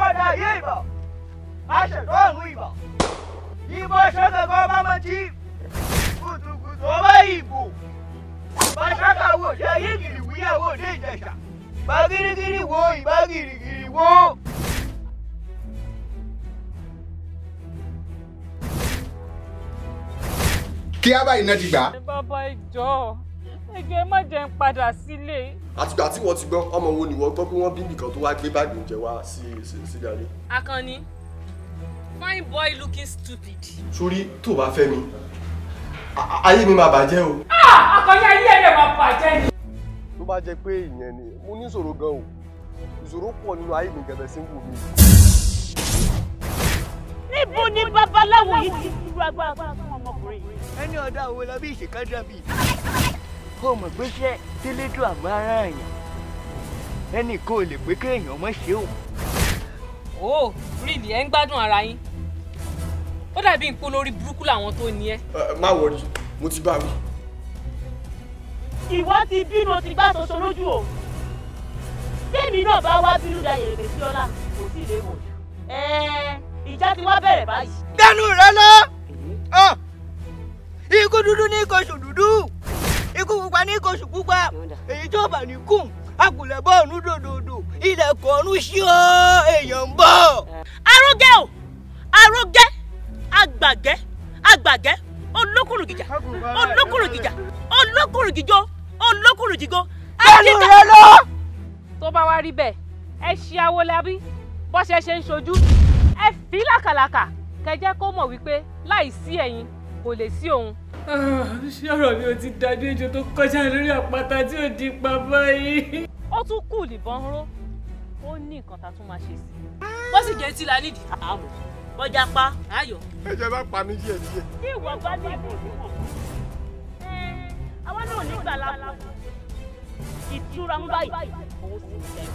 àkọ́dá yé ìbọ̀ aṣètò ọ̀run ìbọ̀ ìbò ṣẹ́kẹ̀kọ́ bá mọ́ tí kùtùkùtù ọba ìbò bá ṣàkàwò ṣe ayé gìrìwúyàwó dé Ìjẹ̀ṣà ìbá gírígírí wo ìbá gìrìgìrì wo. kí á báyìí náà ti gbà. bàbá ìjọ ẹgbẹ́ má jẹ́ ń padà sílé. àtìgbà tí wọ́n ti gbọ́ ọmọ wo ni wọ́n gbọ́ pé wọ́n bí nìkan tó wá gbé báàgì oúnjẹ wá sí dání. Akànnì, fine boy looking stupid. sórí tó bá fẹ́ mi ayé mi máa bàjẹ́ o. Akànnì ayé ẹ̀ máa bàjẹ́ ni. tó bá jẹ́ pé ìyẹn ni mo ní ìṣòro gan o ìṣòro pọ̀ nínú ayé mi gẹ́gẹ́ sí wù mí. níbo ni babaláwo yìí ti dúró agbára fún ọmọkùnrin yìí. ẹni ọ̀dà òwe la bí ìṣèkájà bíi. kó o mọ̀ pé ṣẹ́ tílédùn àgbára èèyàn ẹnì kan ò lè pé kéèyàn mọ̀ ṣe o. Oh, really ẹ ń gbádùn ara yín. Ó dàbí nǹkan lórí burúkú làwọn tó ní ẹ. má wọrí mo ti bá wí. ìwọ ti bínú o ti gbá soso lójú o. tèmi náà bá wá bínú da yèrèké sí ọlá kò sí ilé mọ̀ jù. ìjà ti wá bẹ̀rẹ̀ báyìí. dánú rẹ lọ ikú dúdú ní ikọ̀ṣù dúdú ikú pupa ní ikọ̀ṣù pupa èyí tó bà ní kùn agùnlẹ̀ bọ́ọ̀nù dòdòdò ilẹ̀kùn ọ̀run ṣí ọ́ èèyàn ń bọ̀. arógẹ́ o arógẹ́ agbàgẹ́ agbàgẹ́ olókùnrin gìjà olókùnrin gìjà olókùnrin gìjọ olókùnrin jìgọ. dánú rẹ lọ. Tó bá wá rí bẹ́ẹ̀ ẹ ṣe Awólabí bó ṣe ń ṣojú ẹ fi làkàlàkà kẹjẹ kó mọ̀ wípé láì sí ẹ̀yin kò lè sí òun. Ṣé ọ̀rọ̀ mi ò ti dàbí ejò tó kọjá lórí àpáta tí ò di pa báyìí? Ó tún kù nìbọn ró ó ní nǹkan tá a tún máa ṣe sí i. Bó sì jẹ́ tí la nídìí. àmọ́ bọ́jà pa Ayọ̀. ẹ jẹ́ bá pa mí díẹ̀ díẹ̀. tí ìwọ bá ní ìbò níwọ̀n. àwọn náà nígbà lápò ìtura ń báyìí òun sì ń tẹ̀.